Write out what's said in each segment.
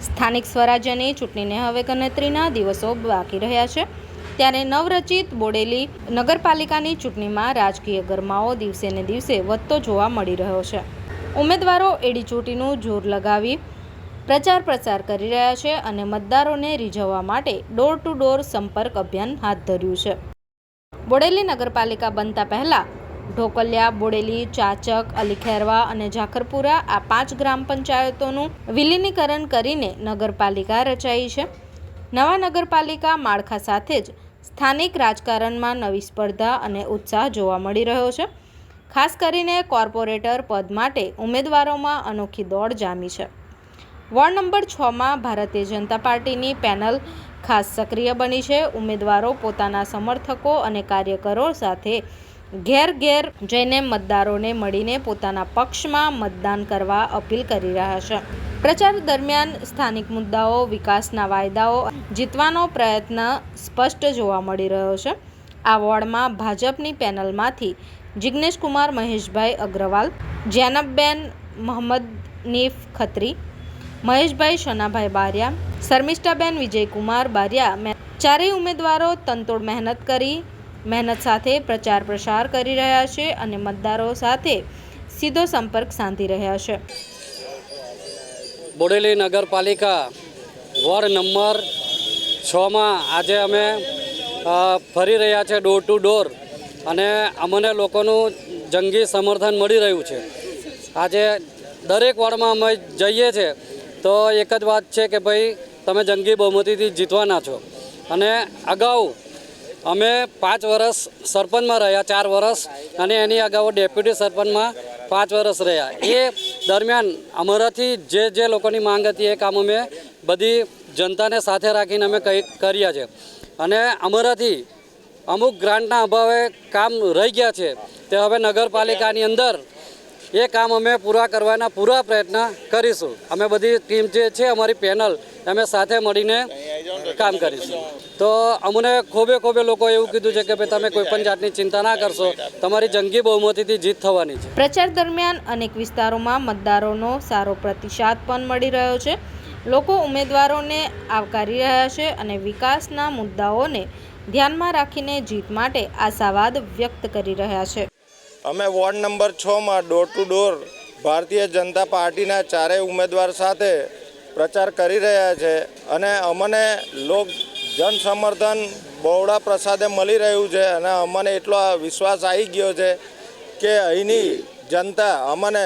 સ્થાનિક સ્વરાજ્યની ચૂંટણીને હવે ગણતરીના દિવસો બાકી રહ્યા છે, ત્યારે નવરચિત બોડેલી નગરપાલિકાની ચૂંટણીમાં રાજકીય ગરમાવો દિવસે ને દિવસે વધતો જોવા મળી રહ્યો છે। ઉમેદવારો એડીચોટીનું જોર લગાવી પ્રચાર કરી રહ્યા છે અને મતદારોને રીઝવવા માટે ડોર ટુ ડોર સંપર્ક અભિયાન હાથ ધર્યું છે। બોડેલી નગરપાલિકા બનતા પહેલા ઢોકલિયા, બોડેલી, ચાચક, અલીખેરવા અને ઝાખરપુરા આ 5 ગ્રામ પંચાયતોનું વિલીનીકરણ કરીને નગરપાલિકા રચાઈ છે। નવા નગરપાલિકા માળખા સાથે જ સ્થાનિક રાજકારણમાં નવી સ્પર્ધા અને ઉત્સાહ જોવા મળી રહ્યો છે। ખાસ કરીને કોર્પોરેટર પદ માટે ઉમેદવારોમાં અનોખી દોડ જામી છે। વોર્ડ નંબર 6માં ભારતીય જનતા પાર્ટીની પેનલ ખાસ સક્રિય બની છે। ઉમેદવારો પોતાના સમર્થકો અને કાર્યકરો સાથે ઘેર જઈને મતદારોને મળીને પોતાના પક્ષમાં મતદાન કરવા અપીલ કરી રહ્યા છે। પ્રચાર દરમિયાન સ્થાનિક મુદ્દાઓ, વિકાસના વાયદાઓ જીતવાનો પ્રયત્ન સ્પષ્ટ જોવા મળી રહ્યો છે। આ વોર્ડમાં ભાજપની પેનલમાંથી જિગ્નેશ કુમાર મહેશભાઈ અગ્રવાલ, જૈનબબેન મોહમ્મદનીફ ખત્રી, મહેશભાઈ શનાભાઈ બારિયા, શર્મિષ્ઠાબેન વિજયકુમાર બારિયા ચારેય ઉમેદવારો તનતોડ મહેનત સાથે પ્રચાર પ્રસાર કરી રહ્યા છે અને મતદારો સાથે સીધો સંપર્ક સાધી રહ્યા છે। બોડેલી નગરપાલિકા વોર્ડ નંબર 6માં આજે અમે ફરી રહ્યા છે ડોર ટુ ડોર અને અમને લોકોનું જંગી સમર્થન મળી રહ્યું છે। આજે દરેક વોર્ડમાં અમે જઈએ છીએ તો એક જ વાત છે કે ભાઈ તમે જંગી બહુમતીથી જીતવાના છો। અને અગાઉ અમે 5 વર્ષ સરપંચમાં રહ્યા, 4 વર્ષ, અને એની અગાઉ ડેપ્યુટી સરપંચમાં 5 વર્ષ રહ્યા। એ દરમિયાન અમારાથી જે લોકોની માંગ હતી એ કામ અમે બધી જનતાને સાથે રાખીને અમે કર્યા છે અને અમારાથી અમુક ગ્રાન્ટના અભાવે કામ રહી ગયા છે તે હવે નગરપાલિકાની અંદર એ કામ અમે પૂરા કરવાના પૂરા પ્રયત્ન કરીશું। અમે બધી ટીમ જે છે અમારી પેનલ અમે સાથે મળીને કામ કરીશું। તો અમને ખોબે લોકો એવું કીધું છે કે ભાઈ તમે કોઈ પણ જાતની ચિંતા ના કરશો, તમારી જંગી બહુમતીથી જીત થવાની છે। પ્રચાર દરમિયાન અનેક વિસ્તારોમાં મતદારોનો સારો પ્રતિસાદ પણ મળી રહ્યો છે। લોકો ઉમેદવારોને આવકારી રહ્યા છે અને વિકાસના મુદ્દાઓને ધ્યાનમાં રાખીને જીત માટે આશાવાદ વ્યક્ત કરી રહ્યા છે। અમે વોર્ડ નંબર 6માં door to door Bharatiya Janata પાર્ટીના ચારેય ઉમેદવાર સાથે પ્રચાર કરી રહ્યા છે અને અમને જન સમર્થન બહોળા પ્રસાદે મળી રહ્યું છે અને અમને એટલો વિશ્વાસ આવી ગયો છે કે અહીંની જનતા અમને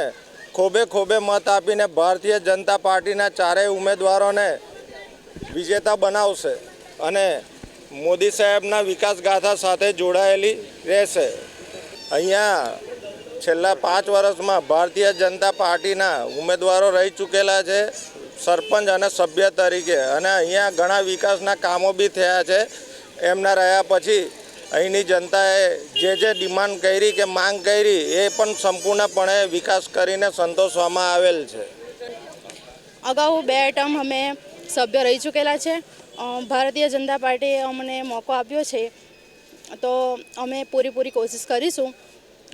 ખોબે મત આપીને ભારતીય જનતા પાર્ટીના ચારેય ઉમેદવારોને વિજેતા બનાવશે અને મોદી સાહેબના વિકાસ ગાથા સાથે જોડાયેલી રહેશે। અહીંયા છેલ્લા 5 વર્ષમાં ભારતીય જનતા પાર્ટીના ઉમેદવારો રહી ચૂકેલા છે સરપંચ અને સભ્ય તરીકે, અને અહીંયા ઘણા વિકાસના કામો બી થયા છે। એમના રહ્યા પછી અહીંની જનતાએ જે ડિમાન્ડ કરી કે માંગ કરી એ પણ સંપૂર્ણપણે વિકાસ કરીને સંતોષવામાં આવેલ છે। અગાઉ 2 ટર્મ અમે સભ્ય રહી ચૂકેલા છે। ભારતીય જનતા પાર્ટીએ અમને મોકો આપ્યો છે તો અમે પૂરી કોશિશ કરીશું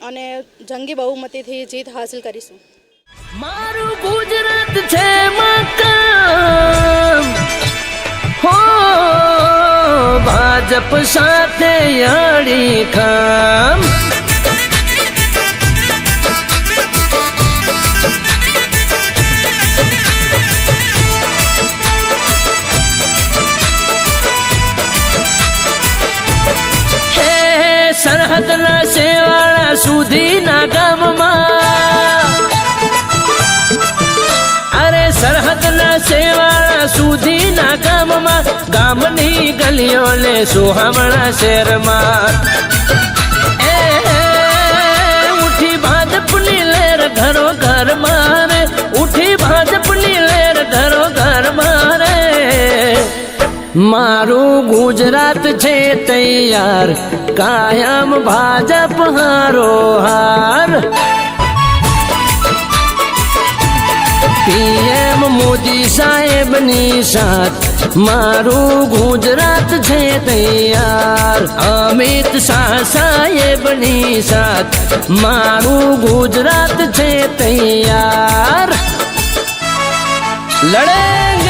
અને જંગી બહુમતીથી જીત હાંસલ કરીશું। મારું ગુજરાત છે મકામ, હો ભાજપ સાથે અડીખમ। સરહદના શેવાળા સુધીના ગામમાં, અરે સરહદના શેવાળા સુધીના ગામમાં, ગામની ગલીઓને સુહામણા શહેરમાં એ ઉઠી ભાજપની લહેર ઘરો ઘર મારે, ઉઠી ભાજપની લહેર ઘરો ઘર મારે। મારું ગુજરાત છે તૈયાર, કાયમ ભાજપ હારો હાર। પીએમ મોદી સાહેબની સાથ મારું ગુજરાત છે તૈયાર। અમિત શાહ સાહેબની સાથ મારું ગુજરાત છે તૈયાર। લડેંગે